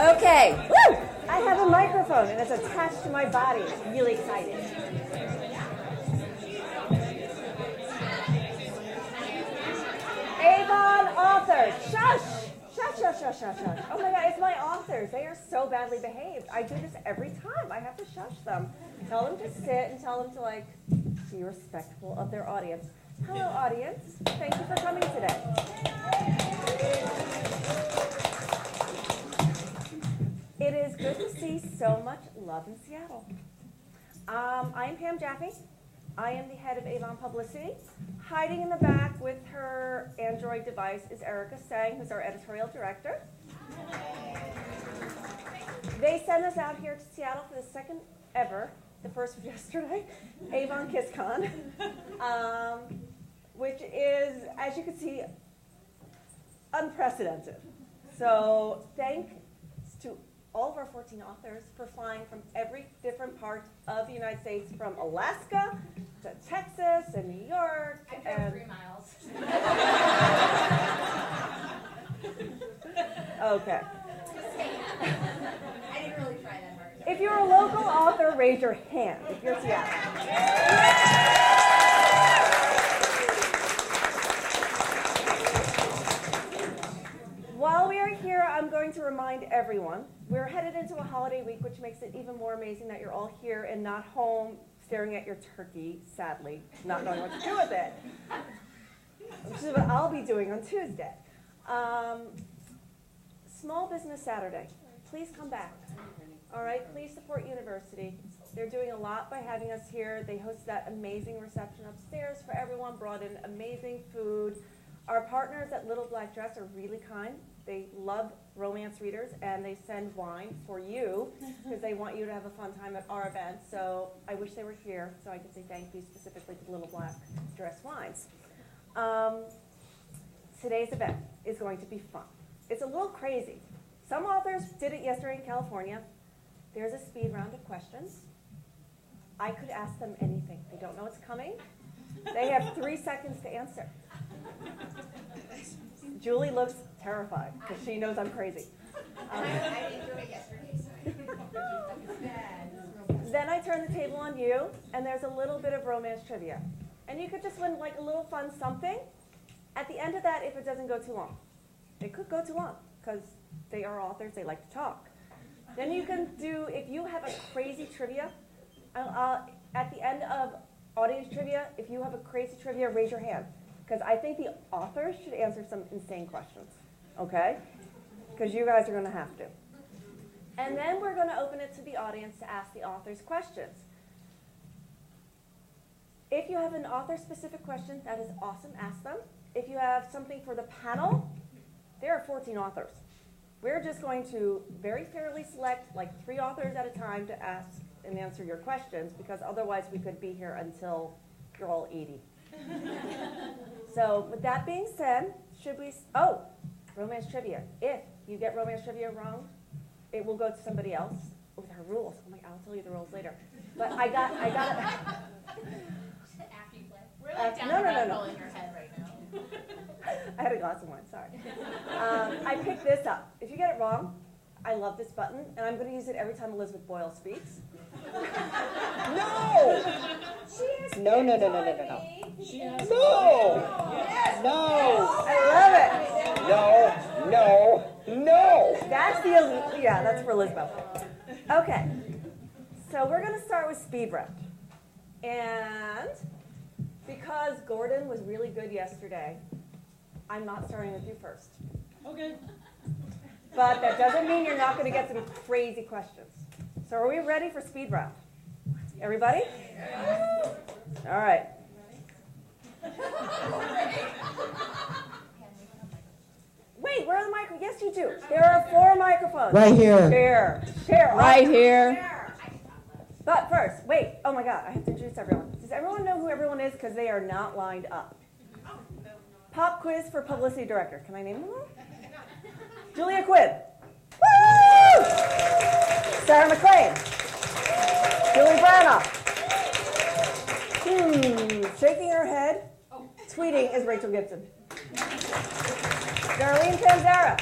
Okay, woo! I have a microphone and it's attached to my body. Really excited. Avon authors, shush! Shush, shush, shush, shush, shush. Oh my God, it's my authors. They are so badly behaved. I do this every time. I have to shush them. Tell them to sit and tell them to be respectful of their audience. Hello, audience. Thank you for coming today. It is good to see so much love in Seattle. I'm Pam Jaffe. I am the head of Avon Publicity. Hiding in the back with her Android device is Erica Sang, who's our editorial director. They sent us out here to Seattle for the second ever, the first was yesterday, Avon Kisscon, which is, as you can see, unprecedented. So thanks to all of our 14 authors for flying from every different part of the United States, from Alaska to Texas and New York. I drove 3 miles. Okay. I didn't really try that hard. If you're a local author, raise your hand if you're Seattle. While we are here, I'm going to remind everyone, we're headed into a holiday week, which makes it even more amazing that you're all here and not home staring at your turkey, sadly, not knowing what to do with it, which is what I'll be doing on Tuesday. Small Business Saturday. Please come back. All right, please support University. They're doing a lot by having us here. They hosted that amazing reception upstairs for everyone, brought in amazing food. Our partners at Little Black Dress are really kind. They love romance readers, and they send wine for you because they want you to have a fun time at our event. So I wish they were here so I could say thank you specifically to Little Black Dress Wines. Today's event is going to be fun. It's a little crazy. Some authors did it yesterday in California. There's a speed round of questions. I could ask them anything. They don't know what's coming. They have 3 seconds to answer. Julie looks terrified because she knows I'm crazy. I didn't do it yesterday, so Then I turn the table on you, and there's a little bit of romance trivia. And you could just win like a little fun something at the end of that if it doesn't go too long. It could go too long because they are authors, they like to talk. Then you can do, if you have a crazy trivia, at the end of audience trivia, if you have a crazy trivia, raise your hand. Because I think the authors should answer some insane questions, okay? Because you guys are going to have to. And then we're going to open it to the audience to ask the authors questions. If you have an author-specific question, that is awesome, ask them. If you have something for the panel, there are 14 authors. We're just going to very fairly select like 3 authors at a time to ask and answer your questions, because otherwise we could be here until you're all 80. So with that being said, romance trivia. If you get romance trivia wrong, it will go to somebody else. Oh, there are rules. Oh my God, I'll tell you the rules later. But I got it. after you play. We're like down No. in your head right now. I had a glass of wine, sorry. I picked this up. If you get it wrong, I love this button, and I'm going to use it every time Elizabeth Boyle speaks. No! No. No! I love it. No! That's for Elizabeth. Okay, so we're going to start with speed round. And because Gordon was really good yesterday, I'm not starting with you first. Okay. But that doesn't mean you're not going to get some crazy questions. So are we ready for speed round? Everybody? All right. Wait, where are the microphones? Yes, you do. There are 4 microphones. Right here. Share. Right here. But first, wait. Oh my God, I have to introduce everyone. Does everyone know who everyone is? Because they are not lined up. Pop quiz for publicity director. Can I name them all? Julia Quinn. Woo! Sarah McLean. Julie Branagh. Shaking her head. Tweeting is Rachel Gibson. Darlene Panzara.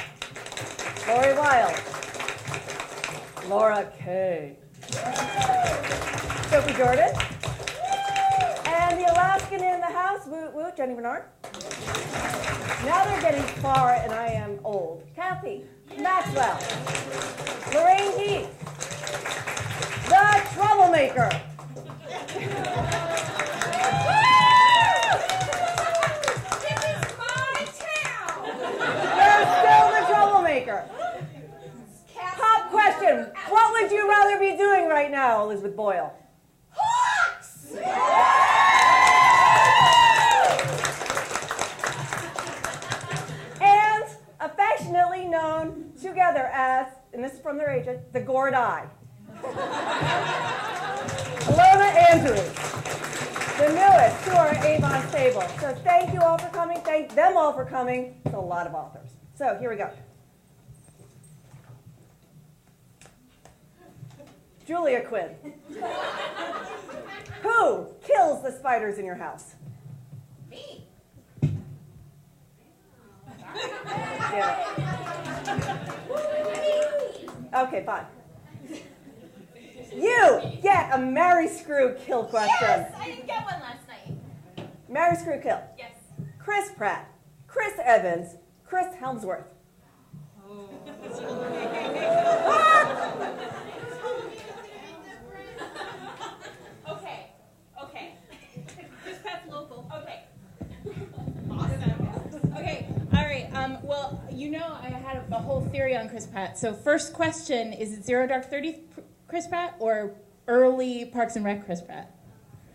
Lori Wild. Laura K. Sophie Jordan. And the Alaskan in the house, woot woot, Jenny Bernard. Now they're getting far and I am old. Kathy Maxwell. Lorraine Heath. The Troublemaker. This is my town. You're still the Troublemaker. Pop question. What would you rather be doing right now, Elizabeth Boyle? Hawks! And affectionately known together as, and this is from their agent, the Gourd Eye. Alona Andrews, the newest to our Avon stable. So thank you all for coming. Thank them all for coming. It's a lot of authors. So here we go. Julia Quinn. Who kills the spiders in your house? Me. Yeah. Okay, fine. You get a marry, screw, kill question. Yes, I didn't get one last night. Marry, screw, kill. Yes. Chris Pratt, Chris Evans, Chris Helmsworth. Okay. Chris Pratt's local. Okay. Okay, all right. Well, you know I had a whole theory on Chris Pratt. So first question, is it Zero Dark 30 Chris Pratt or early Parks and Rec Chris Pratt?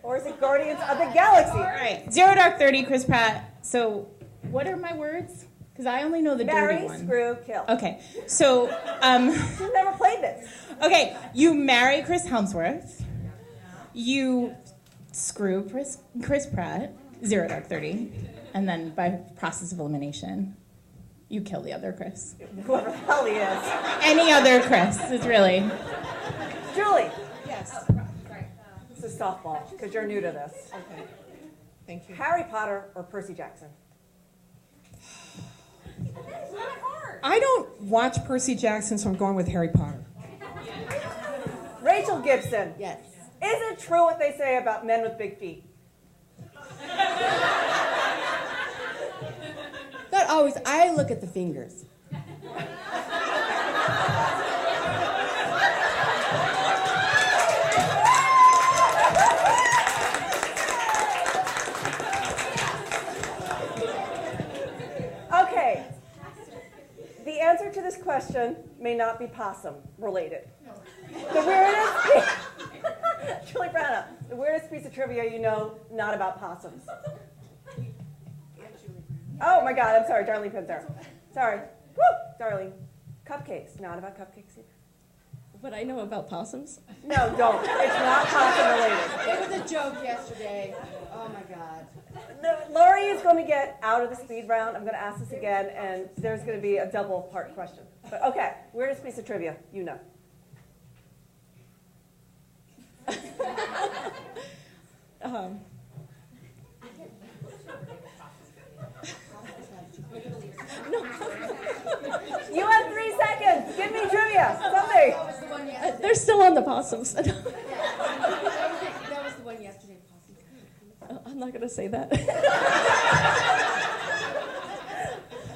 Or is it Guardians of the Galaxy? All right, Zero Dark 30 Chris Pratt. So what are my words? Because I only know the dirty Marry, one. screw, kill. Okay, so, You've never played this. okay, you marry Chris Helmsworth. You screw Chris Pratt, Zero Dark 30. And then by process of elimination, you kill the other Chris. Whoever the hell he is. Any other Chris, it's really. Julie, Yes. Sorry. this is softball, because you're new to this. Okay. Thank you. Harry Potter or Percy Jackson? That is not hard. I don't watch Percy Jackson, so I'm going with Harry Potter. Rachel Gibson. Yes. Is it true what they say about men with big feet? Not always. I look at the fingers. Okay. The answer to this question may not be possum related. The weirdest Julie Brana, the weirdest piece of trivia you know not about possums. Oh my God, I'm sorry, Darlene Pinzero. Sorry. Woo, Darlene. Cupcakes, not about cupcakes either. What I know about possums? No, don't. It's not possum related. It was a joke yesterday. Oh my God. Lori is going to get out of the speed round. I'm going to ask this again, and there's going to be a double part question. But okay, weirdest piece of trivia you know. You have 3 seconds. Give me trivia. Something. They're still on the possums. That was the one yesterday. I'm not going to say that.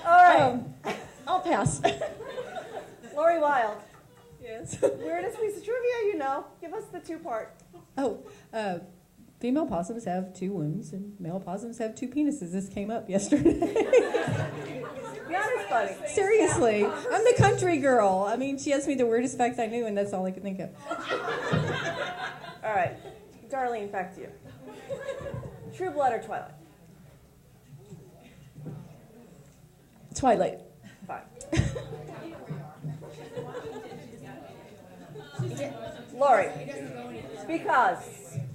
All right. I'll pass. Lori Wild. Yes. Weirdest piece of trivia you know. Give us the 2-part. Female possums have 2 wombs and male possums have 2 penises. This came up yesterday. Be honest, buddy. Seriously. I'm the country girl. I mean, she asked me the weirdest fact I knew, and that's all I could think of. All right. Darlene, back to you. True Blood or Twilight? Twilight. Fine. Lori.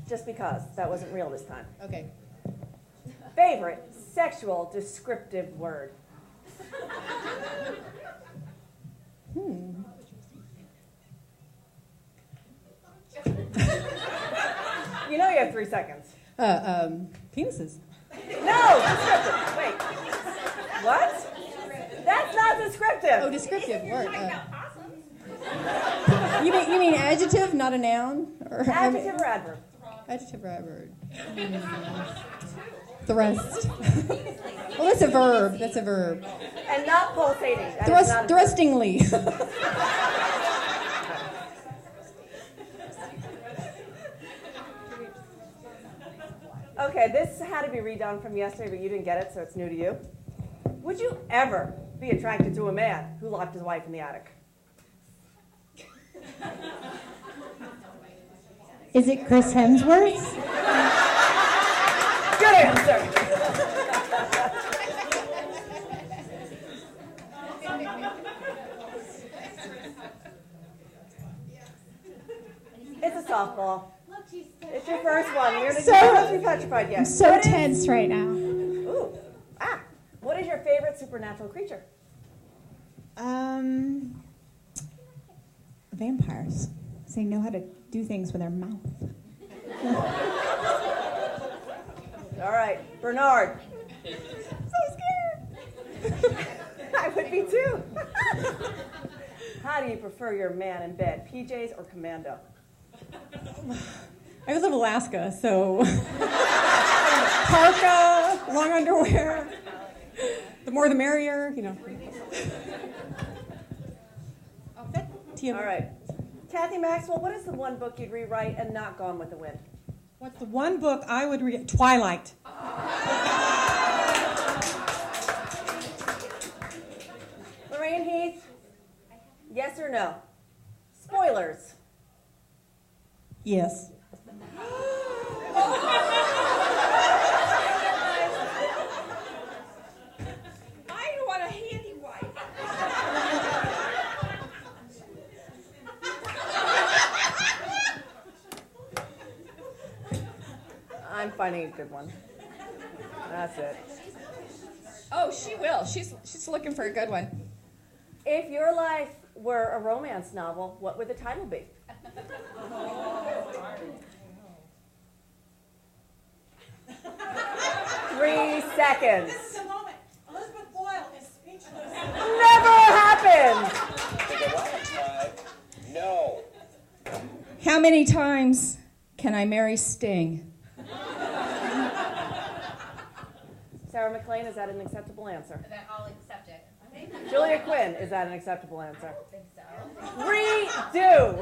Just because. That wasn't real this time. Okay. Favorite sexual descriptive word? You know you have 3 seconds. Penises. No, descriptive. Wait. What? That's not descriptive. Oh, descriptive word. You mean adjective, not a noun? Or, Adjective or adverb? Adjective or adverb? The rest. Well, that's a verb. That's a verb. And not pulsating. That is not a verb. Thrustingly. Okay, this had to be redone from yesterday, but you didn't get it, so it's new to you. Would you ever be attracted to a man who locked his wife in the attic? Is it Chris Hemsworth? Good answer. It's a softball. It's your first one. You're going to be petrified yet. I'm so tense right now. Ooh. What is your favorite supernatural creature? Vampires. They know how to do things with their mouth. All right, Bernard. So scared. I would be too. How do you prefer your man in bed, PJs or commando? I live in Alaska, so parka, long underwear. The more the merrier, you know. All right. Kathy Maxwell, what is the one book you'd rewrite and not Gone with the Wind? What's the one book I would read? Twilight. Lorraine Heath, yes or no? Spoilers. Yes. I want a handy wife. I'm finding a good one. That's it. Oh, she will. She's looking for a good one. If your life were a romance novel, what would the title be? Three seconds. This is the moment. Elizabeth Boyle is speechless. Never happened. No. How many times can I marry Sting? Sarah McLean, is that an acceptable answer? Then I'll accept it. Julia Quinn, is that an acceptable answer? I think so. Redo.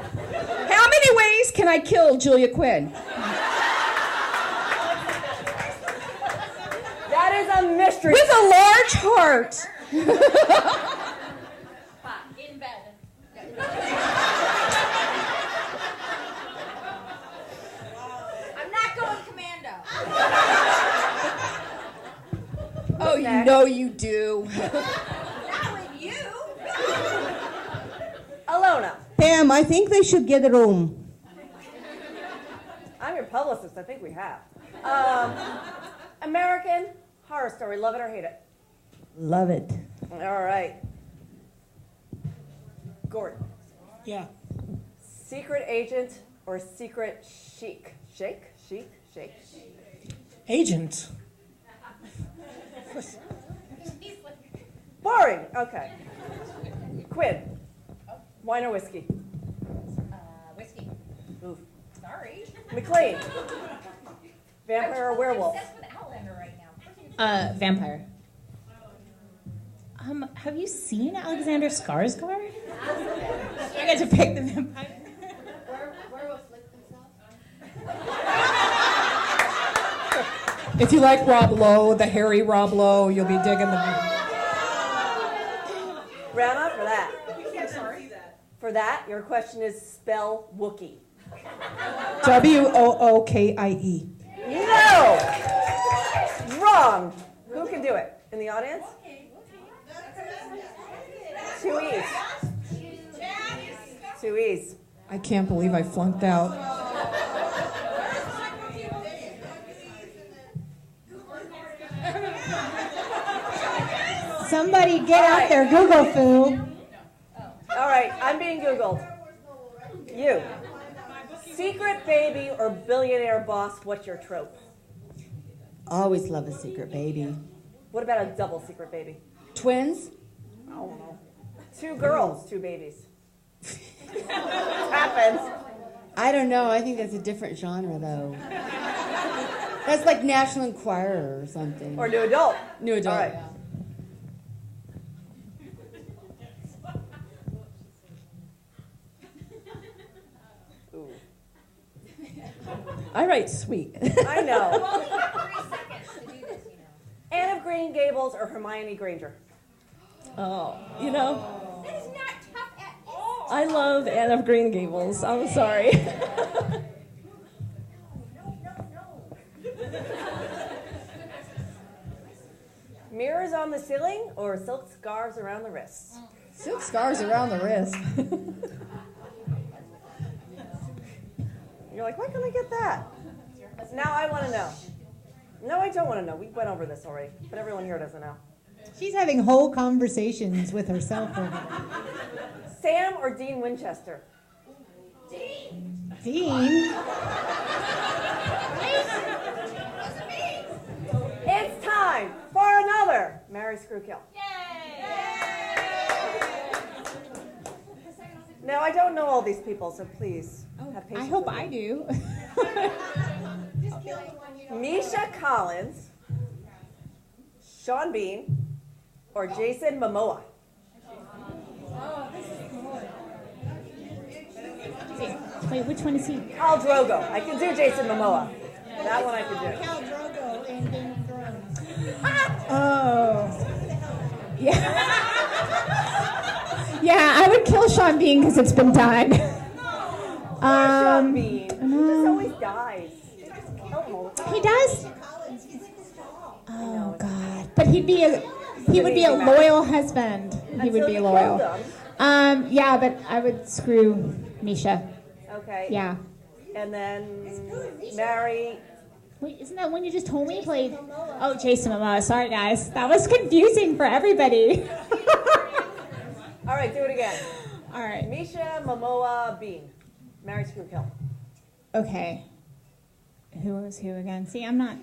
How many ways can I kill Julia Quinn? That is a mystery. With a large heart. In bed. I'm not going commando. Oh, you know you do. Not with you. Alona, Pam, I think they should get a room. I'm your publicist. I think we have. American Horror Story, love it or hate it? Love it. All right. Gordon, Yeah. secret agent or secret chic? Shake? Chic? Shake? Agent. Boring. Okay. Quinn, wine or whiskey? Whiskey. Oof. Sorry. McLean, vampire or werewolf? I'm obsessed with Outlander right now. Vampire. Have you seen Alexander Skarsgård? I get to pick the vampire. Werewolves lick themselves? If you like Rob Lowe, the hairy Rob Lowe, you'll be digging the... Round up for that. For that, your question is spell Wookiee. Wookie. No! Wrong. Who can do it? In the audience? Two E's. Two E's. I can't believe I flunked out. Somebody get out there, Google foo. All right, I'm being Googled. You. Secret baby or billionaire boss, what's your trope? Always love a secret baby. What about a double secret baby? Twins? I don't know. Two girls, two babies. Happens. I don't know. I think that's a different genre, though. That's like National Enquirer or something. Or new adult. New adult. All right. Ooh. I write sweet. I know. Well, we have 3 seconds to do this, you know. Anne of Green Gables or Hermione Granger? Oh, you know, That is not tough at all. I love Anne of Green Gables. I'm sorry. Mirrors on the ceiling or silk scarves around the wrists? Silk scars around the wrist. You're like, why can't I get that? Now I want to know. No, I don't want to know. We went over this already, but everyone here doesn't know. She's having whole conversations with herself. Sam or Dean Winchester? Dean? It's time for another Marry, Screw, Kill. Now, I don't know all these people, so please have patience. I hope with I me. do. Misha Collins, Sean Bean, or Jason Momoa? Wait, which one is he? Khal Drogo. I can do Jason Momoa. That one I can do. Khal Drogo in Game of Thrones. Oh. Yeah. Yeah, I would kill Sean Bean because it's been done. Sean Bean. He just always dies. They just kill him all the time. He does? Oh God. But he would be a loyal husband. He would be loyal. Yeah, but I would screw Misha. Okay. Yeah. And then marry. Wait, isn't that one you just told me played? Oh, Jason Momoa. Sorry, guys. That was confusing for everybody. All right, do it again. All right. Misha, Momoa, Bean. Marry, screw, kill. Okay. Who was who again? See, I'm not.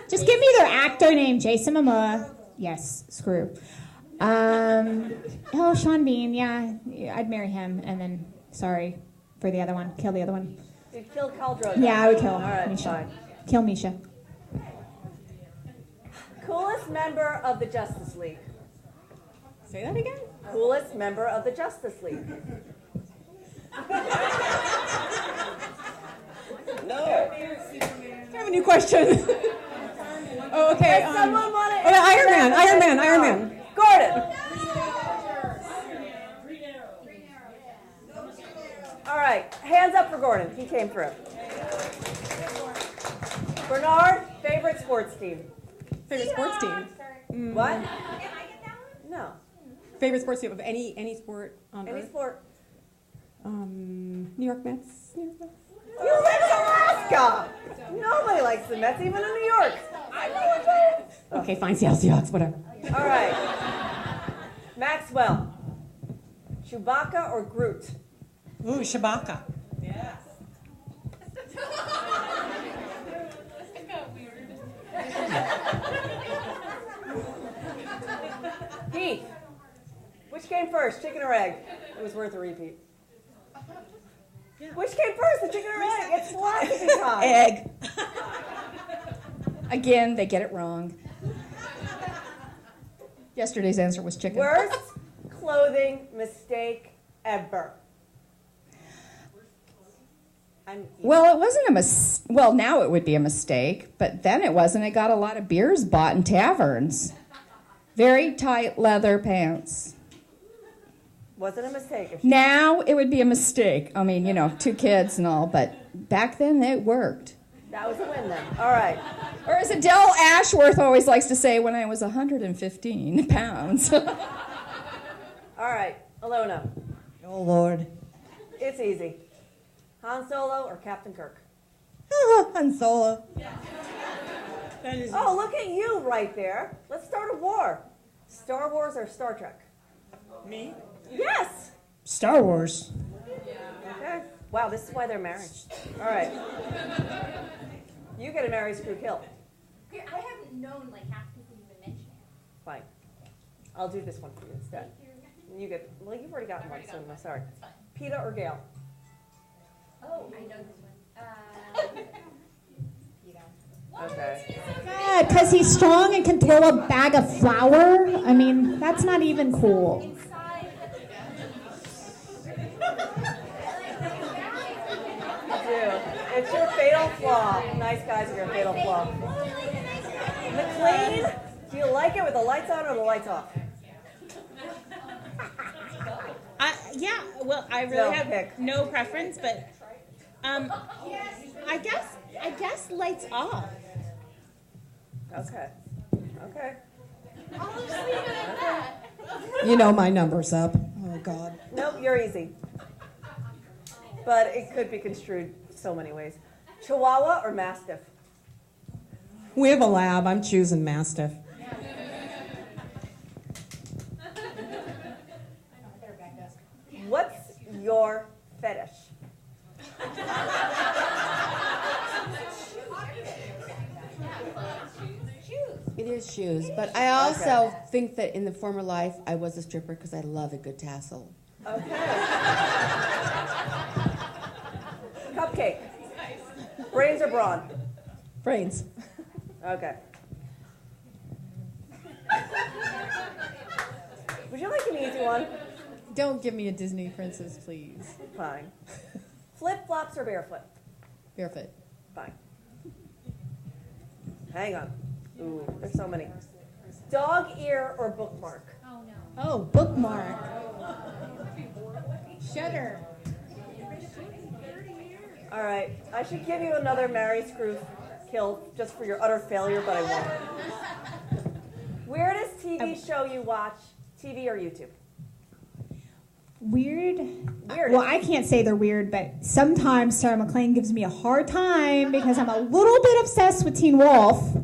Just give me their actor name. Jason Momoa. Yes, screw. Oh, Sean Bean. Yeah, I'd marry him. And then, sorry for the other one. Kill the other one. You'd kill Khal Drogo. Yeah, I would kill All right, Misha. fine. Kill Misha. Coolest member of the Justice League. Say that again? Coolest member of the Justice League. I have a new question. Oh, okay. Does someone want to Iron Man. Gordon. All right, hands up for Gordon. He came through. Bernard, favorite sports team. Favorite sports team? What? Am I get that one? No. Favorite sports team of any sport on Any earth? sport. New York Mets. You live in Alaska. Nobody likes the Mets, even in New York. Okay, fine. Seattle Seahawks. Whatever. All right. Maxwell. Chewbacca or Groot? Ooh, Shabaka. Heath. Which came first, chicken or egg? It was worth a repeat. Which came first, the chicken or egg? It's philosophy time. Egg. Again, they get it wrong. Yesterday's answer was chicken. Worst clothing mistake ever. Well, it wasn't well, now it would be a mistake, but then it wasn't. It got a lot of beers bought in taverns. Very tight leather pants. Wasn't a mistake. Now it would be a mistake. I mean, 2 kids and all, but back then it worked. That was a win then. All right. Or as Adele Ashworth always likes to say, when I was 115 pounds. All right. Alona. Oh, Lord. It's easy. Han Solo or Captain Kirk? Han Solo. Oh, look at you right there. Let's start a war. Star Wars or Star Trek? Me? Yes. Star Wars. Okay. Wow, this is why they're married. All right. You get to marry, screw, kill. Okay, I haven't known like half the people you've been mentioning. Fine. I'll do this one for you instead. You get, well, you've already gotten one, so I'm sorry. Peta or Gail? Oh, I know this one. Okay. God, because he's strong and can throw a bag of flour? I mean, that's not even cool. Dude, it's your fatal flaw. Nice guys are your fatal flaw. McLean, do you like it with the lights on or the lights off? Yeah, well, I really No, have pick. no preference, but I guess lights off. Okay. Okay. You know my number's up. Oh, God. Nope, you're easy. But it could be construed so many ways. Chihuahua or Mastiff? We have a lab. I'm choosing Mastiff. What's your fetish? It is shoes, but I also think that in the former life I was a stripper because I love a good tassel. Okay. Cupcake. Brains or brawn? Brains. Okay. Would you like an easy one? Don't give me a Disney princess, please. Fine. Flip-flops or barefoot? Barefoot. Fine. Hang on. Ooh, there's so many. Dog ear or bookmark? Oh, bookmark. Shutter. All right. I should give you another marry, screw, kill just for your utter failure, but I won't. Weirdest TV show you watch, TV or YouTube? Weird? Weird. Well, I can't say they're weird, but sometimes Sarah McLean gives me a hard time because I'm a little bit obsessed with Teen Wolf.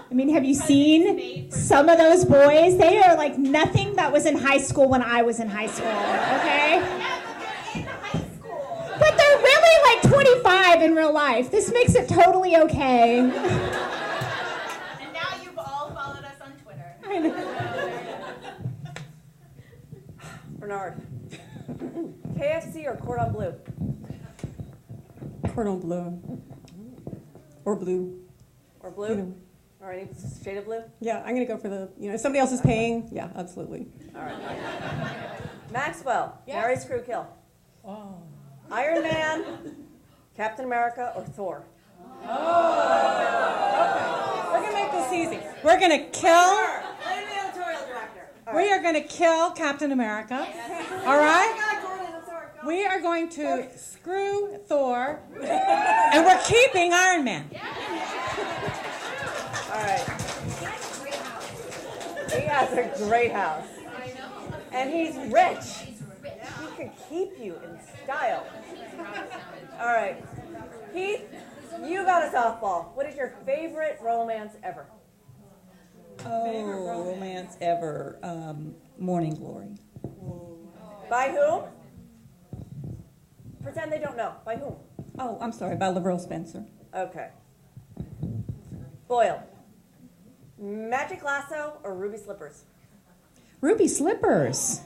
I mean, have you seen some of those boys? They are like nothing that was in high school when I was in high school, okay? But they're really like 25 in real life. This makes it totally okay. And now you've all followed us on Twitter. I know. Bernard. KFC or cordon bleu? Cordon bleu. Or blue. Or blue? You know. Or any shade of blue? Yeah, I'm going to go for the, if somebody else is paying, yeah, absolutely. All right. Maxwell, marry, screw, kill. Oh. Iron Man, Captain America, or Thor? We're gonna make this easy. We're gonna kill. Play the editorial director. We are gonna kill Captain America. All right. We are going to screw Thor, and we're keeping Iron Man. All right. He has a great house. And he's rich. He could keep you in style. All right. Heath, you got a softball. What is your favorite romance ever? Favorite romance ever, Morning Glory. By whom? Pretend they don't know. By whom? Oh, I'm sorry, by Laverne Spencer. Okay. Boyle. Magic Lasso or Ruby Slippers? Ruby Slippers.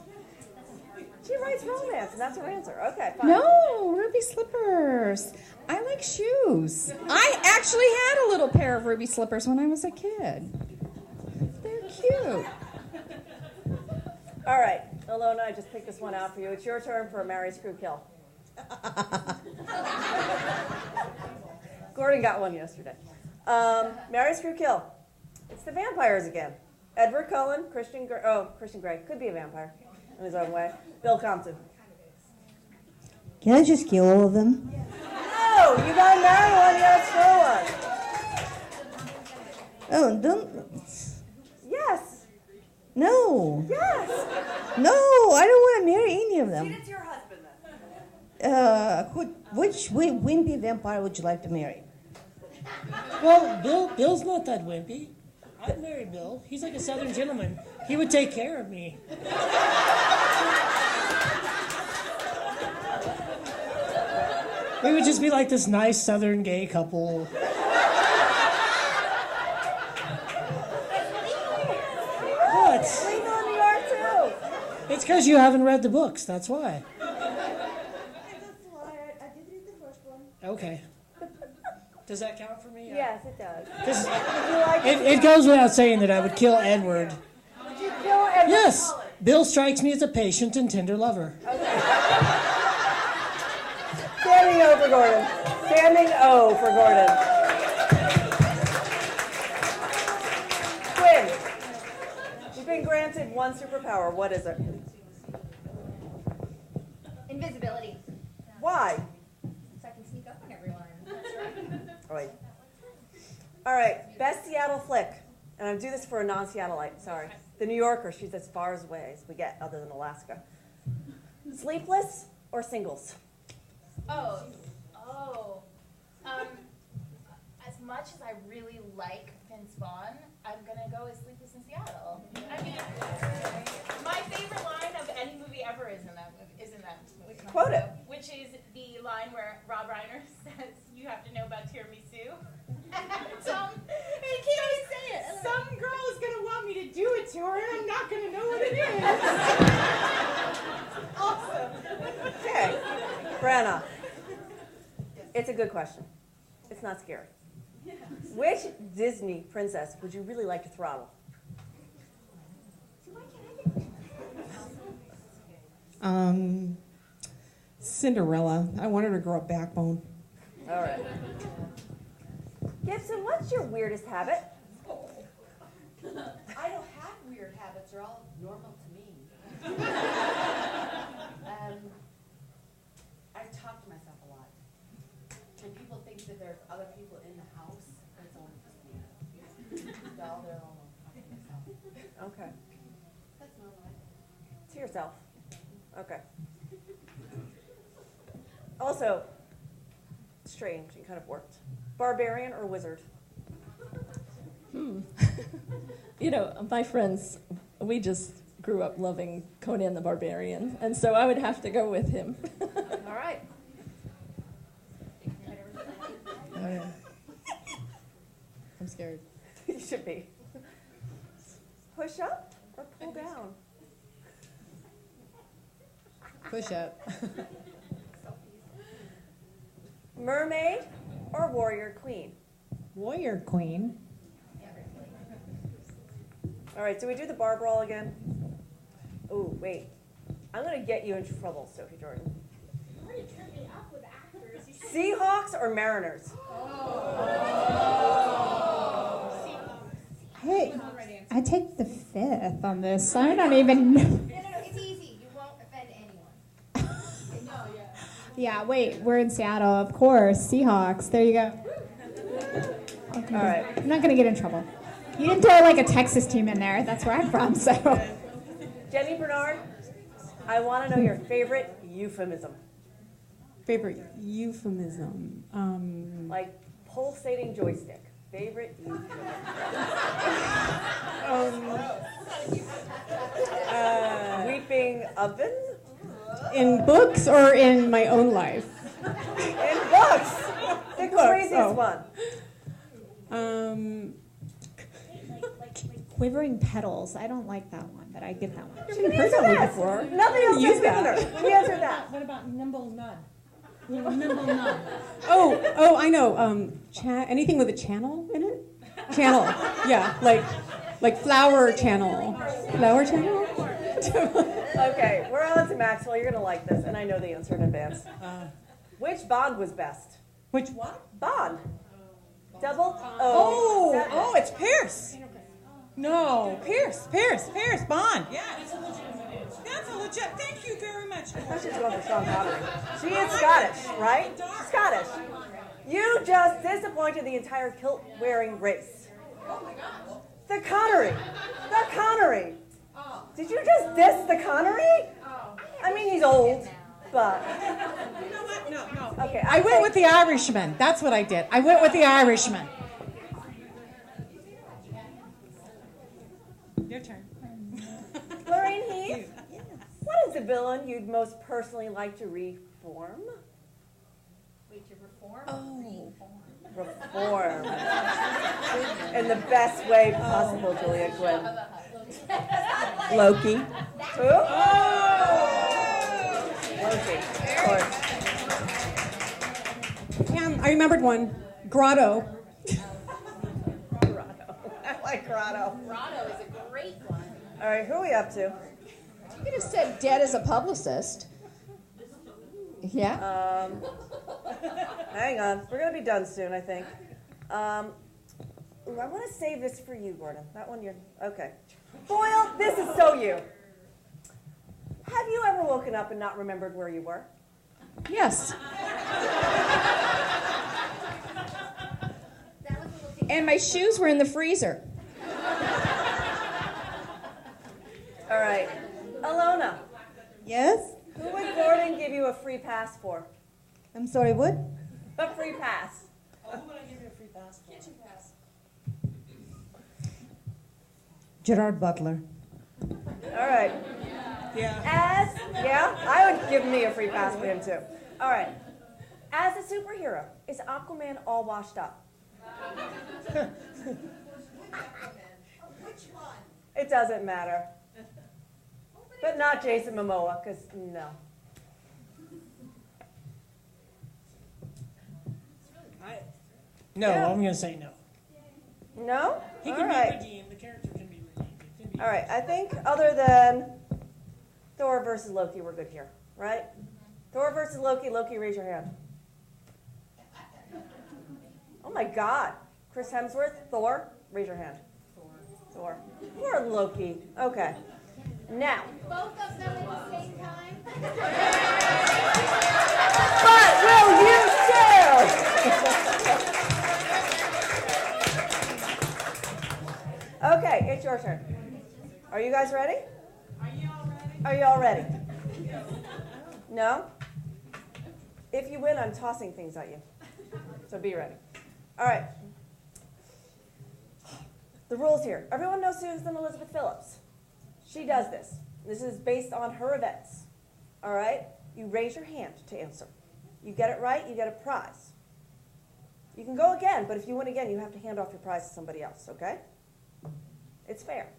She writes romance, and that's her answer. Okay, fine. No, Ruby Slippers. I like shoes. I actually had a little pair of Ruby Slippers when I was a kid. They're cute. All right, Alona, I just picked this one out for you. It's your turn for a marry, screw, kill. Gordon got one yesterday. Marry, screw, kill. It's the vampires again. Edward Cullen, Christian Grey, could be a vampire in his own way. Bill Compton. Can I just kill all of them? No, you gotta marry one, you gotta screw one. Oh, don't. Yes. No. Yes. No, I don't want to marry any of See, them. it's your husband then. Which wimpy vampire would you like to marry? Well, Bill's not that wimpy. I'd marry Bill. He's like a Southern gentleman. He would take care of me. We would just be like this nice Southern gay couple. What? Legal in New York too. It's because you haven't read the books, that's why. I did read the first one. Okay. Does that count for me? Yes, it does. Because Would you like it goes without saying that I would kill Edward. Would you kill Edward? Yes. Bill strikes me as a patient and tender lover. Standing O for Gordon. Standing O for Gordon. Quinn, you've been granted one superpower. What is it? Invisibility. Why? So I can sneak up on everyone. Right. All right, best Seattle flick. And I'm doing this for a non-Seattleite, sorry. The New Yorker, she's as far away as we get other than Alaska. Sleepless or Singles? As much as I really like Vince Vaughn, I'm gonna go with Sleepless in Seattle. I mean, my favorite line of any movie ever is in that movie. Quote it. Which is the line where Rob Reiner says, "You have to know about tiramisu." He can't even say it. Some girl is gonna want me to do it to her, and I'm not gonna know what it is. Awesome. Okay, Brenna. It's a good question. It's not scary. Which Disney princess would you really like to throttle? Cinderella. I want her to grow a backbone. All right. Gibson, what's your weirdest habit? I don't have weird habits. They're all normal to me. I talk to myself a lot. And people think that there's other people in the house, but it's only just me. All day long, I'm talking to myself. Okay. That's normal. To yourself. Okay. Also, strange, it kind of worked. Barbarian or wizard? You know, my friends, we just grew up loving Conan the Barbarian, and so I would have to go with him. All right. Oh, yeah. I'm scared. You should be. Push up or pull down? Push up. Mermaid or warrior queen? Warrior queen. All right, do we do the bar brawl again? Oh, wait. I'm going to get you in trouble, Sophie Jordan. Seahawks or Mariners? Hey, I take the fifth on this. I don't even know. No, it's easy. You won't offend anyone. Yeah, wait, we're in Seattle, of course. Seahawks. There you go. Okay. All right. I'm not going to get in trouble. You didn't throw like a Texas team in there. That's where I'm from, so. Jenny Bernard, I want to know your favorite euphemism. Favorite euphemism. Like pulsating joystick. Favorite euphemism. Weeping oven? In books or in my own life? In books. The craziest one. Quivering petals. I don't like that one, but I get that one. She can answer that. before. Nothing else Use has given her. She answered that. What about nimble nud? Nimble nud. Oh, I know. Anything with a channel in it? Channel. Yeah, like flower channel. Flower channel? Okay, we're on to Maxwell. You're going to like this, and I know the answer in advance. Which Bond was best? Which what? Bond. Double O. Oh, it's Pierce. No, Pierce, Bond. Yeah. That's a legit. Thank you very much. I thought she was going for Sean Connery. She is Scottish, right? She's Scottish. You just disappointed the entire kilt-wearing race. The Connery. The Connery. Did you just diss the Connery? I mean, he's old, but... You know what? No. Okay, I went with the Irishman. That's what I did. I went with the Irishman. Your turn. Lorraine Heath, what is the villain you'd most personally like to reform? Wait, to reform? Oh. Reform. In the best way possible, Julia Quinn. Loki. Who? Loki, of course. Pam, I remembered one. Grotto. Grotto. I like Grotto. Grotto is a great one. All right, who are we up to? You could have said dead as a publicist. Yeah. Hang on. We're going to be done soon, I think. I want to save this for you, Gordon. That one you're... Okay. Boyle, this is so you. Have you ever woken up and not remembered where you were? Yes. And my shoes were in the freezer. All right. Alona, Yes? who would Gordon give you a free pass for? I'm sorry, what? A free pass. Who would I give you a free pass for? Kitchen pass. Gerard Butler. All right. Yeah. I would give me a free pass for him too. All right. As a superhero, is Aquaman all washed up? Which one? It doesn't matter. But not Jason Momoa, because no. No, Yeah. I'm going to say no. No? He All can right. be redeemed. The character can be redeemed. It can be All right. I think other than Thor versus Loki, we're good here, right? Thor versus Loki. Loki, raise your hand. Oh my God. Chris Hemsworth, Thor, raise your hand. Thor. Poor Loki. Okay. Now. Both of them at the same time? But will you share? Okay, it's your turn. Are you guys ready? Are you all ready? No? If you win, I'm tossing things at you. So be ready. All right. The rules here. Everyone knows Susan Elizabeth Phillips. She does this. This is based on her events. All right? You raise your hand to answer. You get it right, you get a prize. You can go again, but if you win again, you have to hand off your prize to somebody else, okay? It's fair.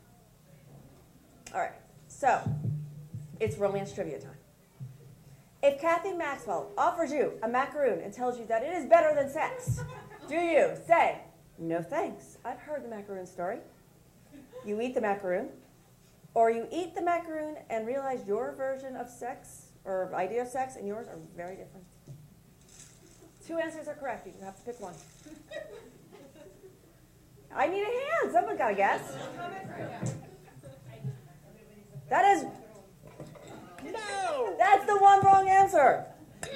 All right. So, it's romance trivia time. If Kathy Maxwell offers you a macaroon and tells you that it is better than sex, do you say, no thanks, I've heard the macaroon story? You eat the macaroon, or you eat the macaroon and realize your version of sex, or idea of sex, and yours are very different. Two answers are correct. You have to pick one. I need a hand. Someone got to guess. That is... No! That's the one wrong answer.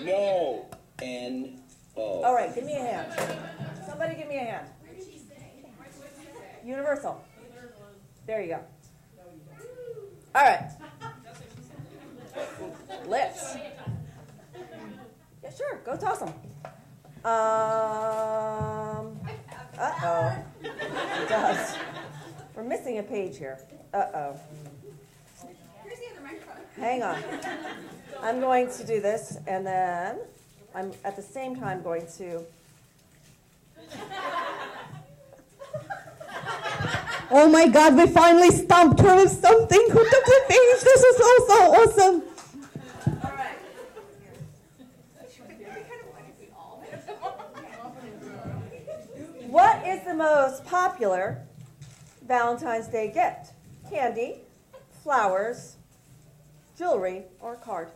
No. N-O. All right, give me a hand. Somebody give me a hand. Universal. There you go. All right. Lips. Yeah, sure. Go toss them. Uh-oh. It does. We're missing a page here. Uh-oh. Here's the other microphone. Hang on. I'm going to do this, and then I'm at the same time going to... Oh my God, we finally stumped her with something. Who took the page? This is so awesome. All right. What is the most popular Valentine's Day gift? Candy, flowers, jewelry, or card?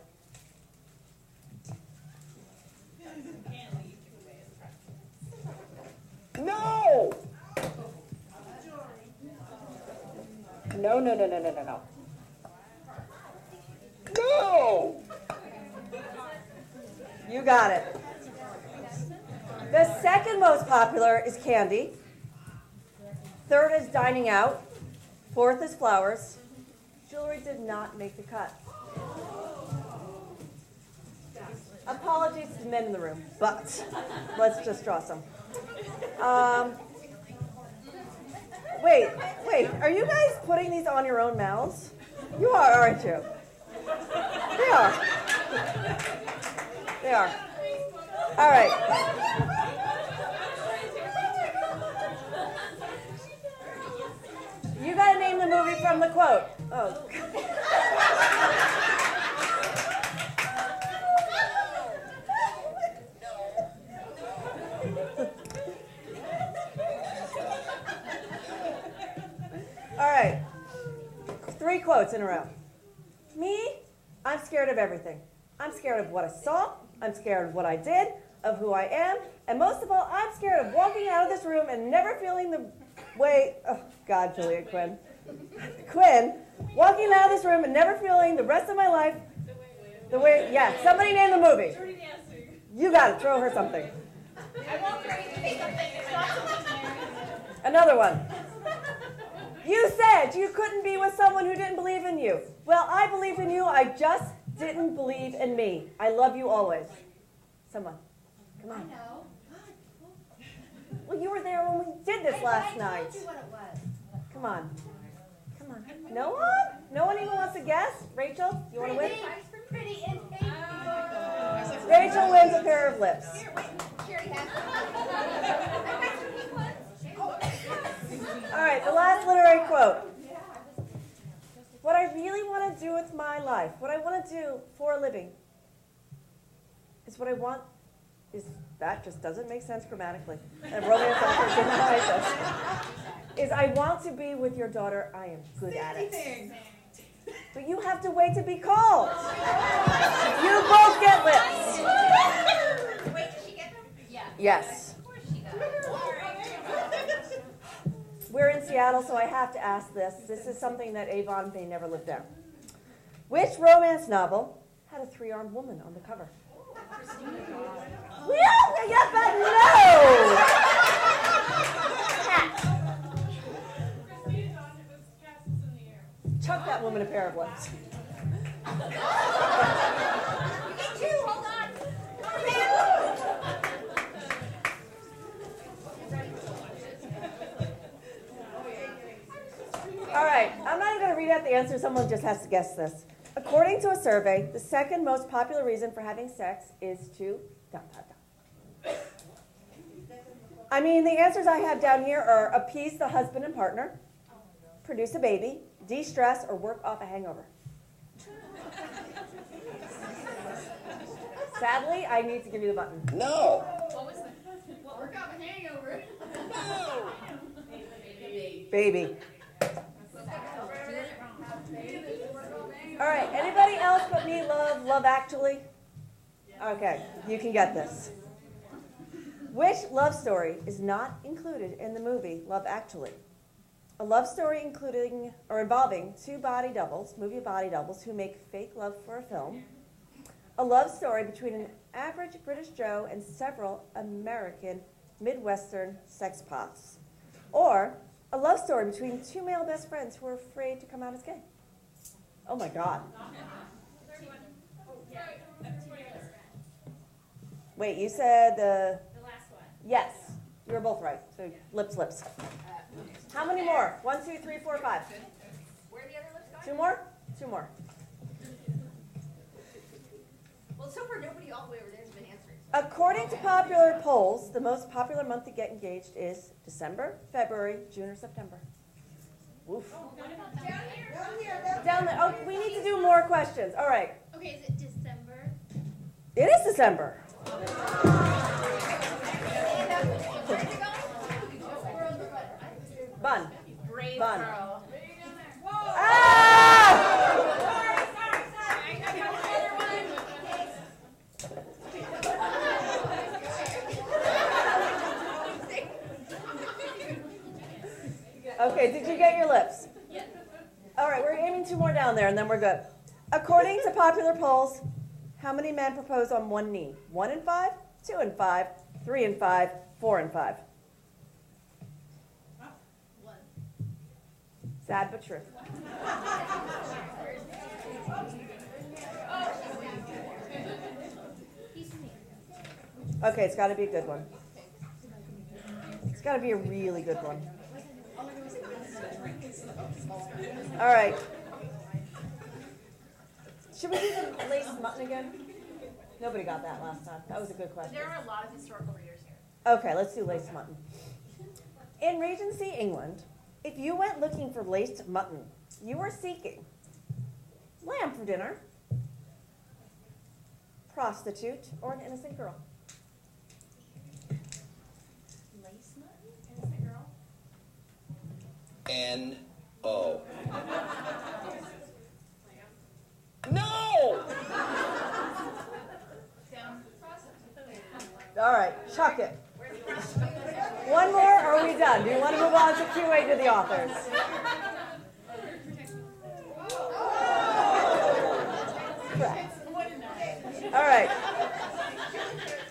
No! No, no, no, no, no, no, no. No! You got it. The second most popular is candy. Third is dining out. Fourth is flowers. Jewelry did not make the cut. Apologies to the men in the room, but let's just draw some. Wait, are you guys putting these on your own mouths? You are, aren't you? They are. They are. All right. You gotta name the movie from the quote. Oh. quotes in a row. Me, I'm scared of everything. I'm scared of what I saw. I'm scared of what I did, of who I am. And most of all, I'm scared of walking out of this room and never feeling the way, oh God, Julia Quinn. Quinn, walking out of this room and never feeling the rest of my life the way, yeah, somebody name the movie. You got to throw her something. I want her to say something. It's not something Mary. Another one. You said you couldn't be with someone who didn't believe in you. Well, I believed in you. I just didn't believe in me. I love you always. Someone. Come on. I know. Well, you were there when we did this last night. I told you what it was. Come on. Come on. No one? No one even wants to guess? Rachel, you want to win? Pretty and pink. Rachel wins a pair of lips. Here, wait. She already has them. I got some pink ones. All right, the last literary quote. What I really want to do with my life, what I want to do for a living, is what I want, is that just doesn't make sense grammatically. And romance authors didn't write this. Is I want to be with your daughter. I am good at it. But you have to wait to be called. You both get lips. Wait, did she get them? Yeah. Yes. Of course she does. We're in Seattle, so I have to ask this. This is something that Avon may never live down. Which romance novel had a three-armed woman on the cover? Well, yeah, but no! Chuck that woman a pair of lips. You get two, hold on. All right, I'm not even going to read out the answer. Someone just has to guess this. According to a survey, the second most popular reason for having sex is to ... I mean, the answers I have down here are appease the husband and partner, produce a baby, de-stress, or work off a hangover. Sadly, I need to give you the button. No. What was the? Well, work off a hangover. No. Baby. All right, anybody else but me love Love Actually? Okay, you can get this. Which love story is not included in the movie Love Actually? A love story including or involving two body doubles, movie body doubles, who make fake love for a film. A love story between an average British Joe and several American Midwestern sex pops. Or a love story between two male best friends who are afraid to come out as gay. Oh my God. Wait, you said the last one. Yes, you were both right. So lips. How many more? 1, 2, 3, 4, 5. Where are the other lips going? Two more? Two more. Well, so far nobody all the way over there has been answering. According to popular polls, the most popular month to get engaged is December, February, June, or September. Oof. What about down here? Down there. Oh, we need to do more questions. All right. Okay, is it December? It is December. Bun. Brave Bun. girl. Ah! Okay, did you get your lips? Yes. All right, we're aiming 2 more down there, and then we're good. According to popular polls, how many men propose on one knee? 1 in 5, 2 in 5, 3 in 5, 4 in 5. One. Sad but true. Okay, it's got to be a good one. It's got to be a really good one. All right. Should we do the lace mutton again? Nobody got that last time. That was a good question. There are a lot of historical readers here. Okay, let's do laced mutton. In Regency England, if you went looking for laced mutton, you were seeking lamb for dinner, prostitute, or an innocent girl. Lace mutton? Innocent girl? N-O. bucket. One more, or are we done? Do you want to move on to QA to the authors? Correct. All right.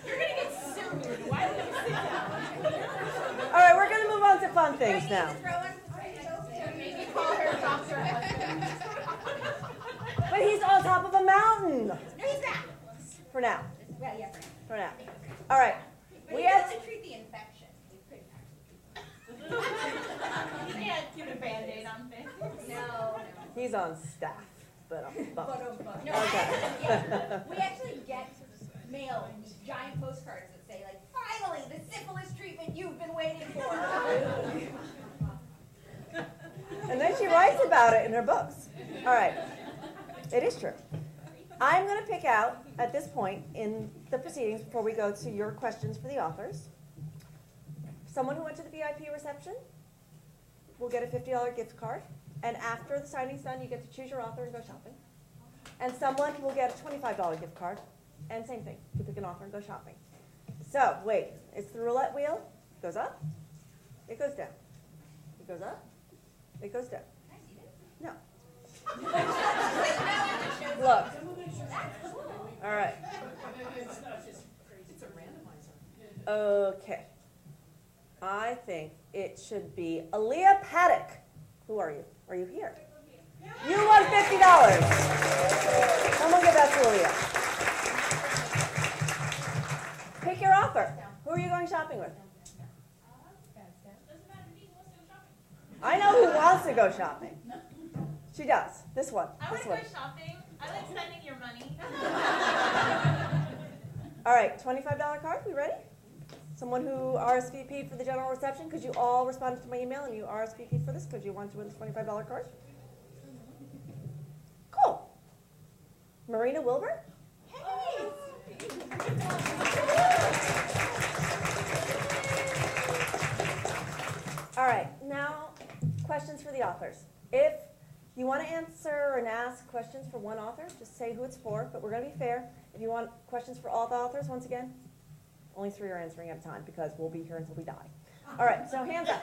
You're gonna get sued. Why did you sit down? All right, we're going to move on to fun things now. Maybe call her Dr. But he's on top of a mountain. No, he's not. For now. Well, yeah, For now. All right. But We he have doesn't treat the infection. You can't give a Band-Aid on things. No. He's on staff, but No, okay. we actually get mail, these giant postcards that say, like, finally, the syphilis treatment you've been waiting for. And then she writes about it in her books. All right. It is true. I'm going to pick out, at this point in the proceedings, before we go to your questions for the authors, someone who went to the VIP reception will get a $50 gift card. And after the signing's done, you get to choose your author and go shopping. And someone will get a $25 gift card. And same thing. You pick an author and go shopping. So, wait. It's the roulette wheel. It goes up. It goes down. It goes up. It goes down. No. Look. All right. Okay. I think it should be Aaliyah Paddock. Who are you? Are you here? You won $50. Someone give that to Aaliyah. Pick your author. Who are you going shopping with? I know who wants to go shopping. She does. This one. I want This to one. go shopping. I like spending your money. All right, $25 card. We ready? Someone who RSVP'd for the general reception, because you all responded to my email and you RSVP'd for this because you want to win this $25 card? Cool. Marina Wilbur? Hey! All right, now questions for the authors. If you want to answer and ask questions for one author, just say who it's for, but we're going to be fair. If you want questions for all the authors, once again, only 3 are answering at a time because we'll be here until we die. All right, so hands up.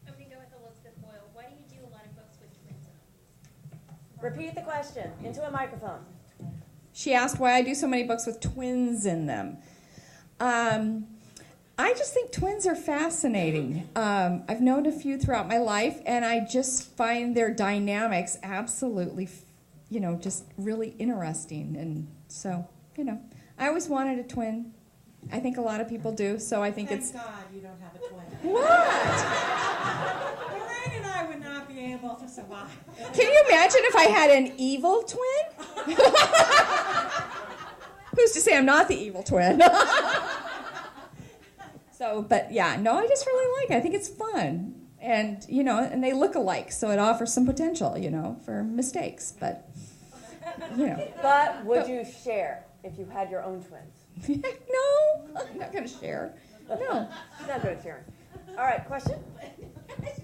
I'm going to go with Elizabeth Boyle. Why do you do a lot of books with twins in them? Repeat the question into a microphone. She asked why I do so many books with twins in them. I just think twins are fascinating. I've known a few throughout my life, and I just find their dynamics absolutely, just really interesting. And so, I always wanted a twin. I think a lot of people do, so I think Thank God you don't have a twin. What? Lorraine and I would not be able to survive. Can you imagine if I had an evil twin? Who's to say I'm not the evil twin? But yeah, no, I just really like it. I think it's fun. And, and they look alike, so it offers some potential, for mistakes. But, But would you share if you had your own twins? No, I'm not going to share. No. She's not good at sharing. All right, question? She's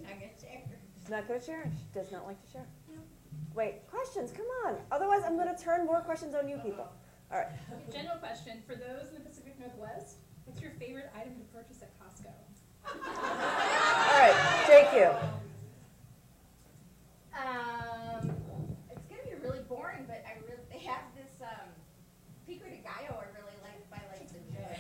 not going to share. She's not good at sharing. She does not like to share. Wait, questions, come on. Otherwise, I'm going to turn more questions on you people. All right. General question, for those in the Pacific Northwest, what's your favorite item to purchase at Costco? All right, JQ. It's going to be really boring, but they have this pico de gallo I really like by the jug.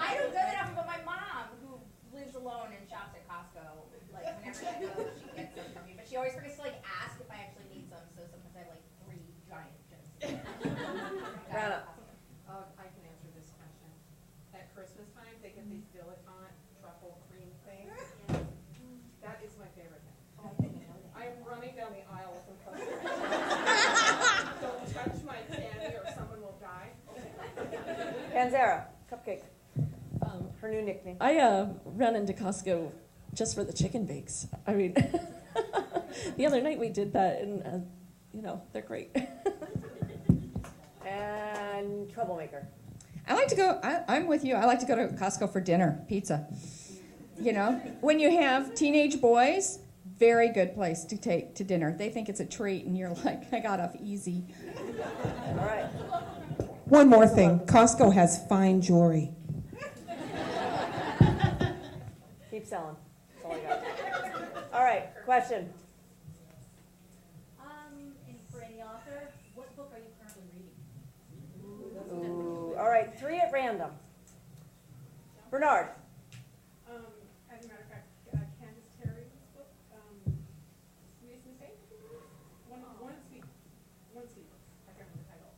I don't go that often, but my mom, who lives alone and shops at Costco, whenever she goes, she gets them from me. But she always forgets to ask if I actually need some, so sometimes I have 3 giant jugs. Rana. I can answer this question. At Christmas time, they get these dilettante truffle cream things. That is my favorite thing. I am running down the aisle with them. Don't touch my candy or someone will die. Panzera, Cupcake. Her new nickname. I run into Costco just for the chicken bakes. I mean, the other night we did that, and they're great. And Troublemaker. I like to go, I'm with you, I like to go to Costco for dinner, pizza. When you have teenage boys, very good place to take to dinner. They think it's a treat, and you're like, I got off easy. All right. One more thing. Costco has fine jewelry. Keep selling. That's all I got. All right, question. For any author, what book are you currently reading? Ooh, all right, 3 at random. Bernard. As a matter of fact, Candace Terry's book, Sweetest Mistake? One sweet. I can't remember the title.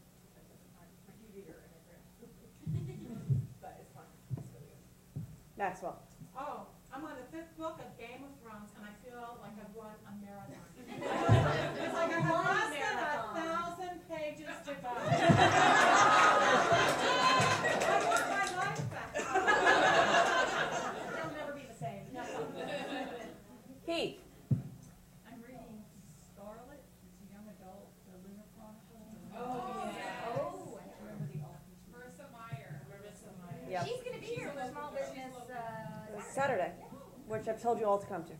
I'm a huge reader and I forget. But it's fun. It's really good. Maxwell. Oh, I'm on the 5th book of Game of Thrones, and I feel like I've run a marathon. It's like I have less than 1,000 pages to go. I want my life back. It'll never be the same. No. Heath. I'm reading Scarlet. It's a young adult, the Lunar Chronicles. Marissa Meyer. Yep. She's going to be here for Small Business Saturday, which I've told you all to come to.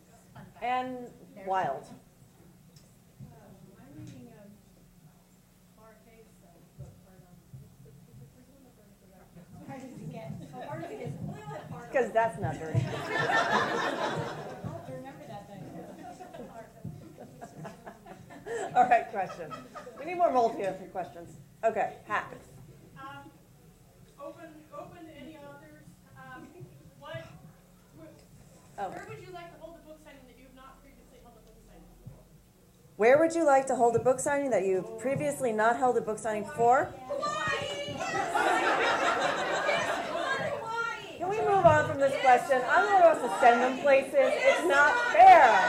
And Wild. I'm reading Clark Hayes' book. How hard is it get? How hard is it get? Because that's not very. I'll have to remember that thing. All right, question. We need more multi-answer questions. Okay, hack. Open to any authors. Where would you like to hold a book signing that you've not previously held a book signing for? Where would you like to hold a book signing that you've previously not held a book signing for? Can we move on from this question? I'm going to have to send them places. It's not fair.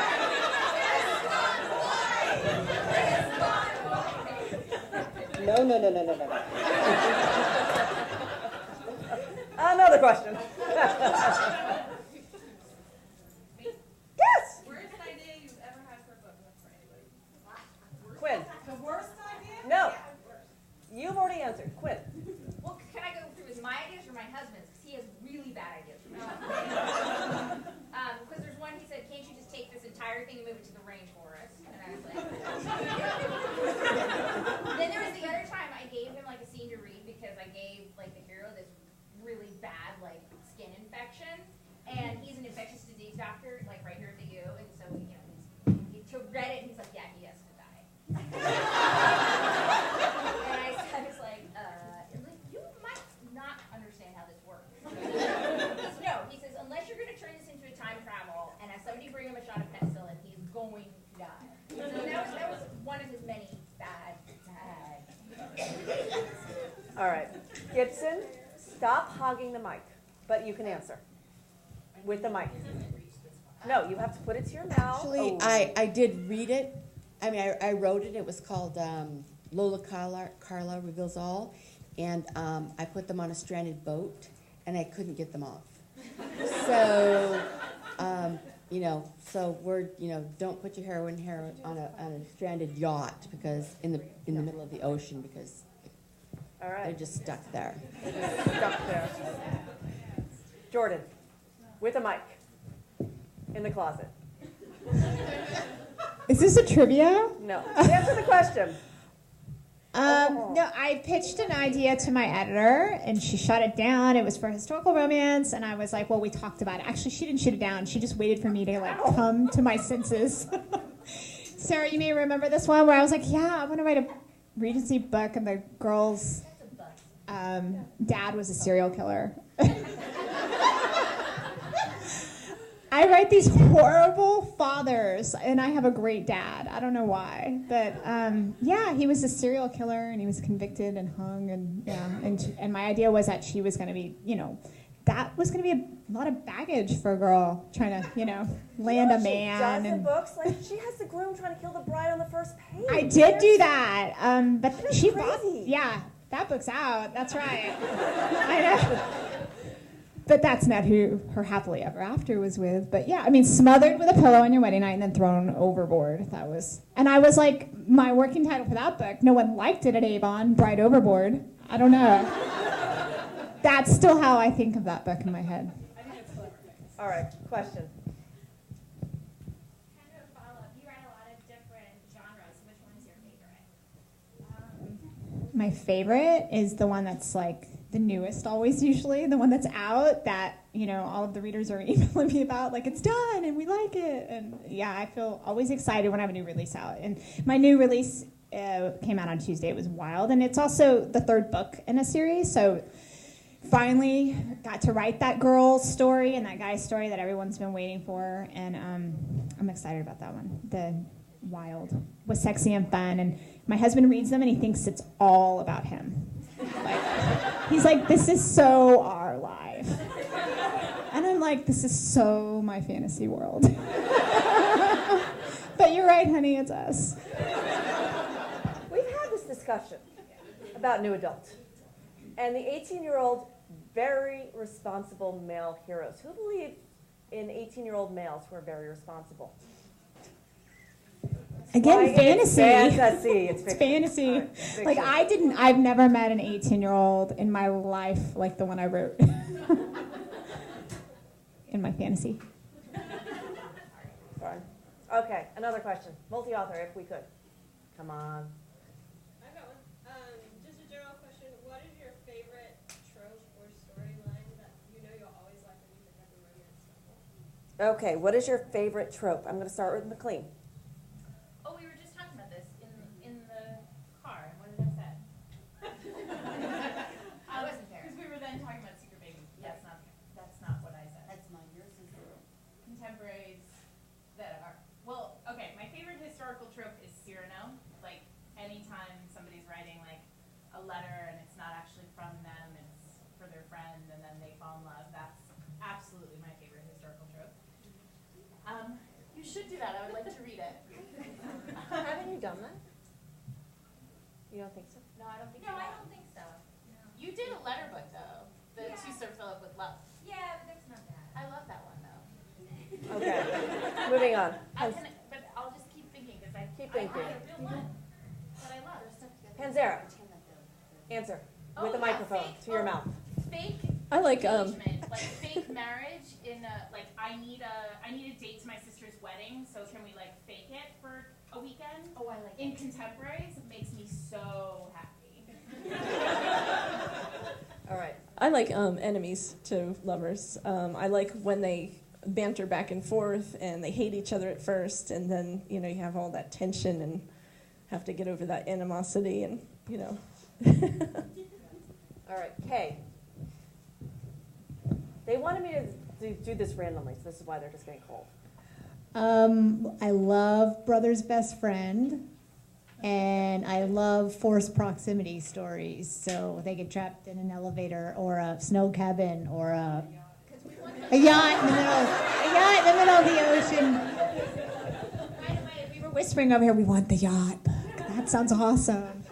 No. Another question. Yes. Worst idea you've ever had for a book for anybody? Quinn. The worst idea? No. You've already answered. Quinn. Well, can I go through with my ideas or my husband's? Because he has really bad ideas. Because there's one, he said, can't you just take this entire thing and move it to the rainforest? And I was like, then there was the other time I gave him like a scene to read because I gave like the hero this really bad like skin infection. And he's an infectious disease doctor, like right here at the U. And so, he read it and he's like, yeah, he has to die. And I was like, you might not understand how this works. He says, unless you're going to turn this into a time travel and have somebody bring him a shot of penicillin, he's going to die. So that was one of his many bad. All right. Gibson, stop hogging the mic, but you can answer with the mic. No, you have to put it to your mouth. Actually, I did read it. I mean, I wrote it. It was called Lola Carla Reveals All. And I put them on a stranded boat, and I couldn't get them off. So, so we're, don't put your heroine here on a stranded yacht because in the middle of the ocean because all right. They're just stuck there. They're just stuck there. Jordan, with a mic, in the closet. Is this a trivia? No. Answer the question. No, I pitched an idea to my editor, and she shut it down. It was for historical romance, and I was like, well, we talked about it. Actually, she didn't shut it down. She just waited for me to, come to my senses. Sarah, you may remember this one where I was like, yeah, I want to write a Regency book, and the girl's dad was a serial killer. I write these horrible fathers, and I have a great dad. I don't know why, but he was a serial killer, and he was convicted and hung, and my idea was that she was going to be, that was going to be a lot of baggage for a girl trying to, land a man. She does in books. Like she has the groom trying to kill the bride on the first page. I did do that, but she bought. Yeah, that book's out. That's right. I know. But that's not who her happily ever after was with. But yeah, I mean, smothered with a pillow on your wedding night and then thrown overboard. That was, and I was like, my working title for that book, no one liked it at Avon, Bride Overboard. I don't know. That's still how I think of that book in my head. All right, question. Kind of a follow-up. You write a lot of different genres. Which one is your favorite? my favorite is the one that's like the newest, always usually the one that's out that all of the readers are emailing me about, like, it's done and we like it. And yeah, I feel always excited when I have a new release out. And my new release came out on Tuesday. It was wild, and it's also the third book in a series. So finally got to write that girl's story and that guy's story that everyone's been waiting for, and I'm excited about that one. The wild was sexy and fun, and my husband reads them and he thinks it's all about him. He's like, this is so our life. And I'm like, this is so my fantasy world. But you're right, honey, it's us. We've had this discussion about new adult. And the 18-year-old, very responsible male heroes. Who believe in 18-year-old males who are very responsible? Again, fantasy. It's fantasy. It's fantasy. Right, fiction. Like I've never met an 18-year-old in my life like the one I wrote in my fantasy. Sorry. Okay, another question. Multi-author, if we could. Come on. I got one. Just a general question. What is your favorite trope or storyline that you'll always like when you pick up a romance novel? Okay, what is your favorite trope? I'm going to start with McLean. Oh, we were just talking about this in the car. What did I say? I wasn't there. Because we were then talking about Secret Baby. That's not what I said. That's not yours, is it? Contemporaries that are, well, okay, my favorite historical trope is Cyrano. Like, anytime somebody's writing, like, a letter and it's not actually from them, it's for their friend, and then they fall in love. That's absolutely my favorite historical trope. You should do that. I would like to read it. Haven't you done that? You don't think so? No, I don't think No, you I have. don't think so. You did a letter book, though. The Yeah. To Sir Philip with Love. Yeah, but that's not bad. I love that one, though. Okay, moving on. But I'll just keep thinking, because I Keep thinking. I have a real one that I love. Panzera, answer with the yeah, microphone fake- to your mouth. Fake I like engagement, like fake marriage in a, like, I need a date to my sister's wedding, so can we, like, fake it for a weekend? Oh, I like In it. contemporaries, it makes me so happy. All right. I like enemies to lovers. I like when they banter back and forth and they hate each other at first, and then you have all that tension and have to get over that animosity, and All right, Kay. They wanted me to do this randomly, so this is why they're just getting cold. I love Brother's Best Friend, and I love forced proximity stories. So they get trapped in an elevator or a snow cabin or a yacht in the middle of the ocean. By the way, we were whispering over here, we want the yacht book. That sounds awesome.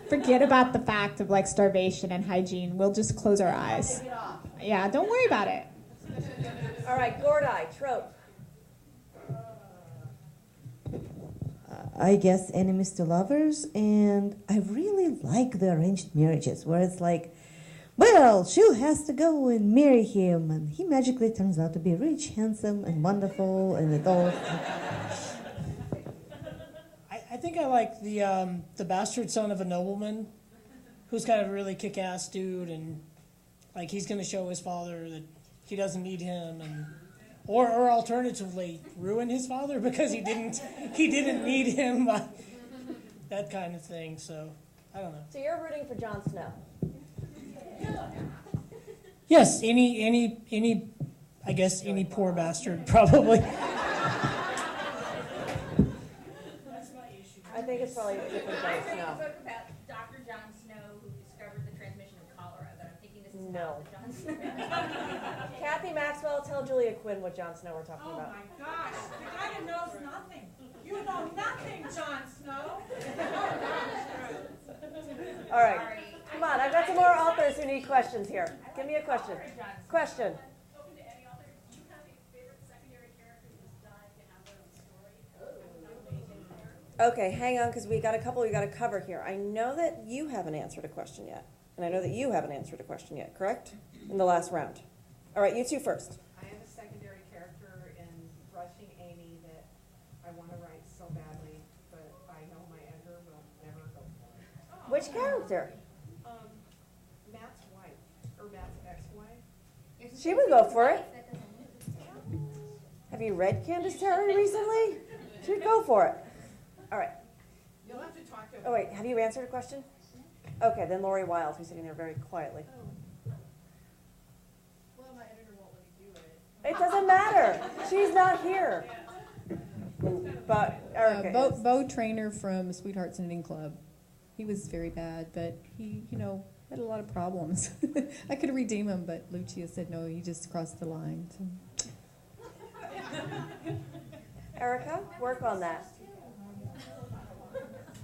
Forget about the fact of like starvation and hygiene. We'll just close our eyes. Yeah, don't worry about it. All right, Gordai, trope. I guess enemies to lovers, and I really like the arranged marriages where it's like, well, she has to go and marry him, and he magically turns out to be rich, handsome, and wonderful, and it all. I think I like the bastard son of a nobleman, who's kind of a really kick-ass dude, and like he's going to show his father that he doesn't need him, and or alternatively ruin his father because he didn't need him, that kind of thing. So I don't know. So you're rooting for Jon Snow. Yes, any I guess any poor bastard probably. I think it's probably a different I'm Jon reading a Snow. book about Dr. Jon Snow who discovered the transmission of cholera, but I'm thinking this is No. not the Jon Snow. Kathy Maxwell, tell Julia Quinn what Jon Snow we're talking Oh about. my gosh, the guy that knows nothing. You know nothing, Jon Snow. All right, come on. I've got some more authors who need questions here. Give me a question. Question. Open to any author. Do you have a favorite secondary character who's dying to have their own story? Okay, hang on, because we got a couple we got to cover here. I know that you haven't answered a question yet, and I know that you haven't answered a question yet, correct? In the last round. All right, you two first. I have a secondary character in Rushing Amy that I want to write so badly, but I know my editor will never go for it. Which character? mask ex-wife? She would go for it. Have you read Candace Terry recently? She'd go for it. All right. You'll have to talk to her. Oh, wait. Have you answered a question? Okay, then Lori Wiles, who's sitting there very quietly. Well, my editor won't let me do it. It doesn't matter. She's not here. But Erica is. Bo Trainer from Sweethearts Knitting Club. He was very bad, but he, had a lot of problems. I could redeem him, but Lucia said no, he just crossed the line. So. Erica, work on that.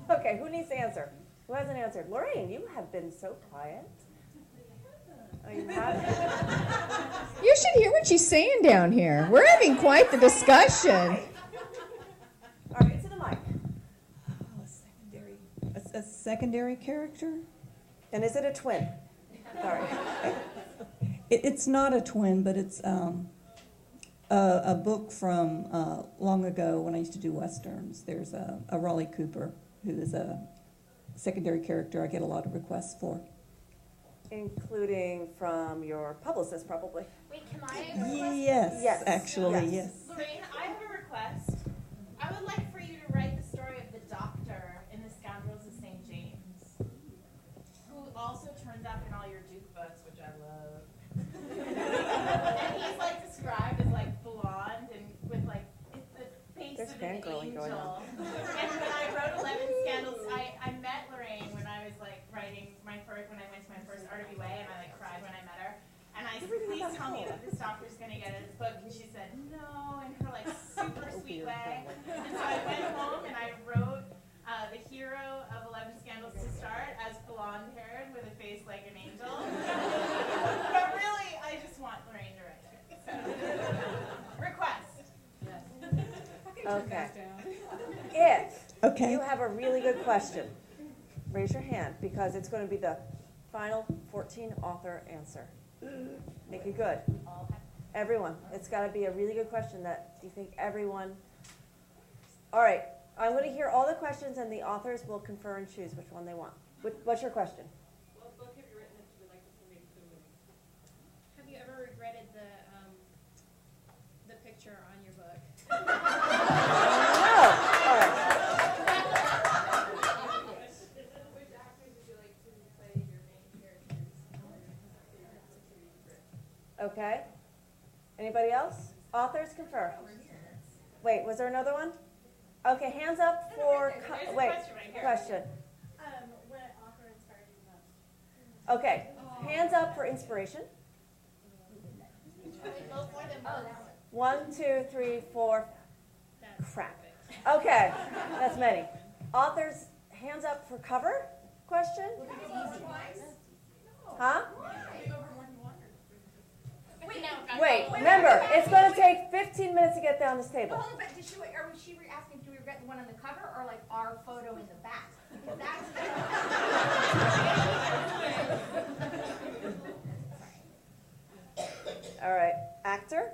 Okay, who needs to answer? Who hasn't answered? Lorraine, you have been so quiet. Oh, you have? You should hear what she's saying down here. We're having quite the discussion. All right, get to the mic. A secondary character? And is it a twin? Sorry. It's not a twin, but it's a book from long ago when I used to do westerns. There's a Raleigh Cooper who is a secondary character I get a lot of requests for. Including from your publicist, probably. Wait, can I have a request? Yes, actually, yes. Lorraine, I have a request. I would like for you to write the story of the doctor in The Scoundrels of St. James, who also turns up in all your Duke books, which I love. And he's like described as like blonde and with like the face There's of an fangirling angel. going on. And when I wrote 11 Scandals, I met Lorraine when I was like writing when I went to my first RWA, and I like cried when I met her. And I said, please tell me that this doctor's gonna get his book. And she said, no, in her like super sweet way. And so I went home and I wrote the hero of 11 Scandals to Start as blonde haired with a face like an angel. But really, I just want Lorraine to write it. So, request. Okay. If you have a really good question, raise your hand because it's going to be the final 14 author answer. Make it good. Everyone. It's got to be a really good question that you think everyone. All right. I'm going to hear all the questions and the authors will confer and choose which one they want. What's your question? What book have you written that you would like to see made into a movie? Have you ever regretted the picture on your book? No. All right. Which actors would you like to play your main characters? Okay. Anybody else? Authors confer. Wait, was there another one? Okay, hands up for question. What author inspired you the most? Okay, hands up for inspiration. 1, 2, 3, 4. Crap. Okay, that's many. Authors, hands up for cover question. Huh? Wait, remember, it's going to take 15 minutes to get down this table. Hold on, but did she asking do we regret the one on the cover or like our photo in the back? Because that's All right, actor.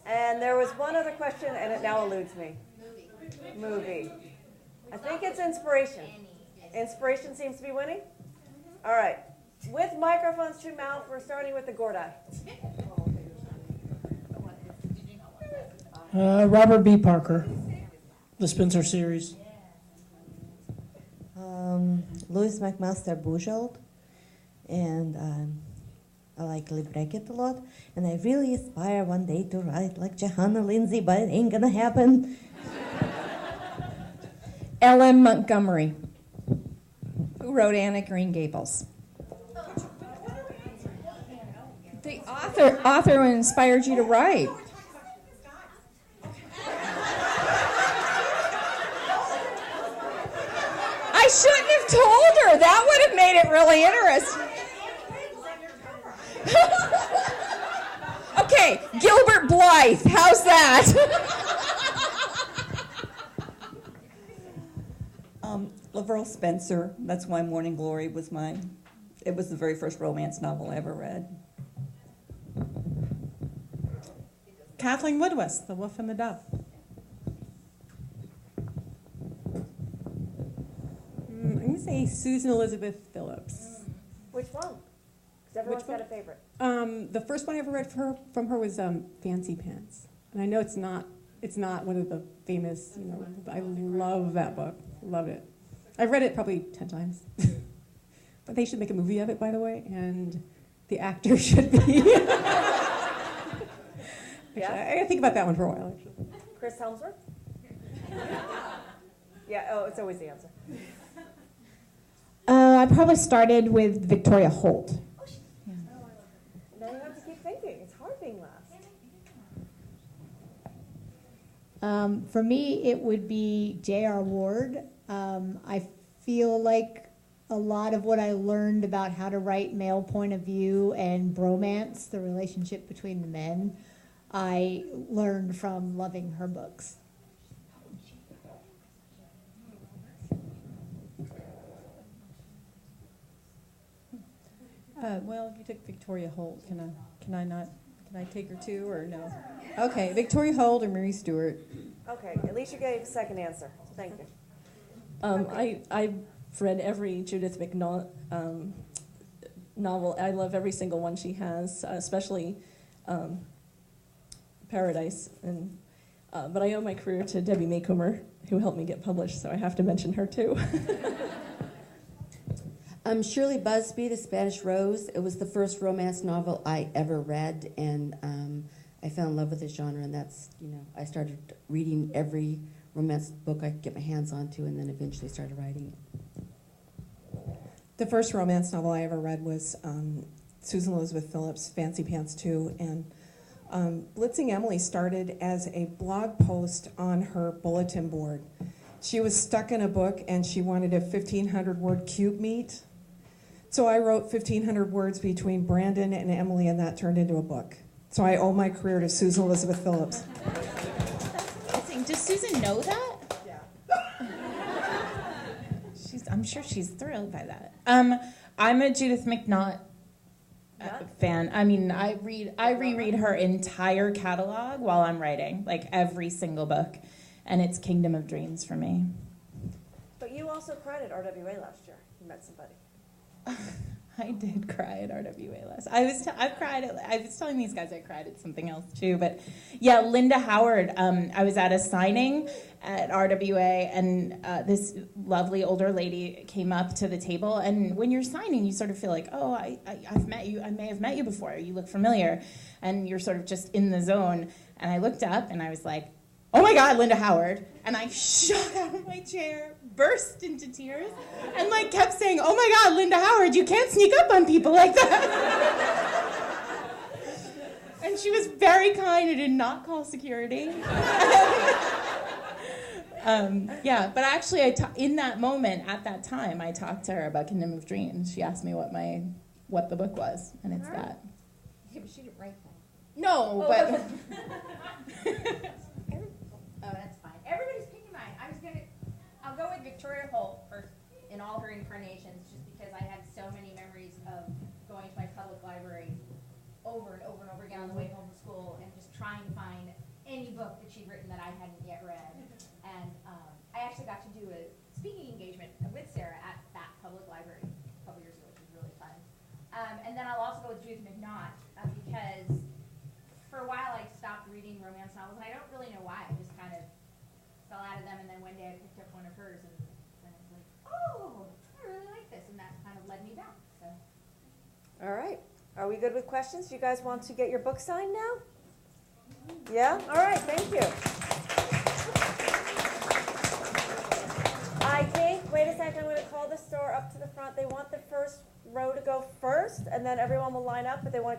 And there was one other question, and it now eludes me. Movie. I think it's inspiration. Inspiration seems to be winning. All right. With microphones to mouth, we're starting with the Gordai. Robert B. Parker, the Spencer series. Louis McMaster Bujold, and I like Lee Brackett a lot, and I really aspire one day to write like Johanna Lindsay, but it ain't gonna happen. L.M. Montgomery, who wrote Anne of Green Gables. The author who inspired you to write. I shouldn't have told her. That would have made it really interesting. Okay, Gilbert Blythe. How's that? Laverne Spencer. That's why Morning Glory was mine. It was the very first romance novel I ever read. Kathleen Woodwest, The Wolf and the Dove. I'm going to say Susan Elizabeth Phillips. Which one? Because everyone's got a favorite. The first one I ever read from her was Fancy Pants, and I know it's not one of the famous, but I love that book. Love it. I've read it probably 10 times. But they should make a movie of it, by the way, and the actor should be. I think about that one for a while, actually. Chris Helmsworth? Yeah, oh, it's always the answer. I probably started with Victoria Holt. Now you have to keep thinking. It's hard being last. For me, it would be J.R. Ward. I feel like a lot of what I learned about how to write male point of view and bromance, the relationship between the men, I learned from loving her books. Well, you took Victoria Holt. Can I take her too, or no? Okay, Victoria Holt or Mary Stewart. Okay, at least you gave a second answer. Thank you. I've read every Judith McNaught novel. I love every single one she has, especially Paradise. But I owe my career to Debbie Maycomer, who helped me get published, so I have to mention her too. Shirley Busby, The Spanish Rose. It was the first romance novel I ever read, and I fell in love with the genre, and that's, I started reading every romance book I could get my hands onto, and then eventually started writing it. The first romance novel I ever read was Susan Elizabeth Phillips' Fancy Pants 2, and Blitzing Emily started as a blog post on her bulletin board. She was stuck in a book, and she wanted a 1,500-word cube meet. So I wrote 1,500 words between Brandon and Emily, and that turned into a book. So I owe my career to Susan Elizabeth Phillips. Does Susan know that? Yeah. I'm sure she's thrilled by that. I'm a Judith McNaught fan. I mean, I reread her entire catalog while I'm writing, like every single book, and it's Kingdom of Dreams for me. But you also cried at RWA last year. You met somebody. I did cry at RWA last. I've cried. I was telling these guys I cried at something else too. But yeah, Linda Howard. I was at a signing at RWA, and this lovely older lady came up to the table. And when you're signing, you sort of feel like, oh, I've met you. I may have met you before. You look familiar, and you're sort of just in the zone. And I looked up, and I was like, oh my God, Linda Howard. And I shot out of my chair, burst into tears, and kept saying, oh my God, Linda Howard, you can't sneak up on people like that. And she was very kind and did not call security. Yeah, but actually, in that moment, at that time, I talked to her about Kingdom of Dreams. She asked me what the book was, and it's that. Yeah, but she didn't write that. No, but... Oh, that's fine. Everybody's picking mine. I'll go with Victoria Holt in all her incarnations, just because I had so many memories of going to my public library over and over and over again on the way home from school and just trying to find any book that she'd written that I hadn't yet read. And I actually got to do a speaking engagement with Sarah at that public library a couple years ago, which was really fun. And then I'll also go with Judith McNaught because for a while I stopped reading romance novels, and I don't really know why. I just kind of fell out of them, and then one day I picked up one of hers, and then I was like, oh, I really like this, and that kind of led me back. So. All right. Are we good with questions? Do you guys want to get your book signed now? Yeah? All right. Thank you. I think, wait a second, I'm going to call the store up to the front. They want the first row to go first, and then everyone will line up, but they want to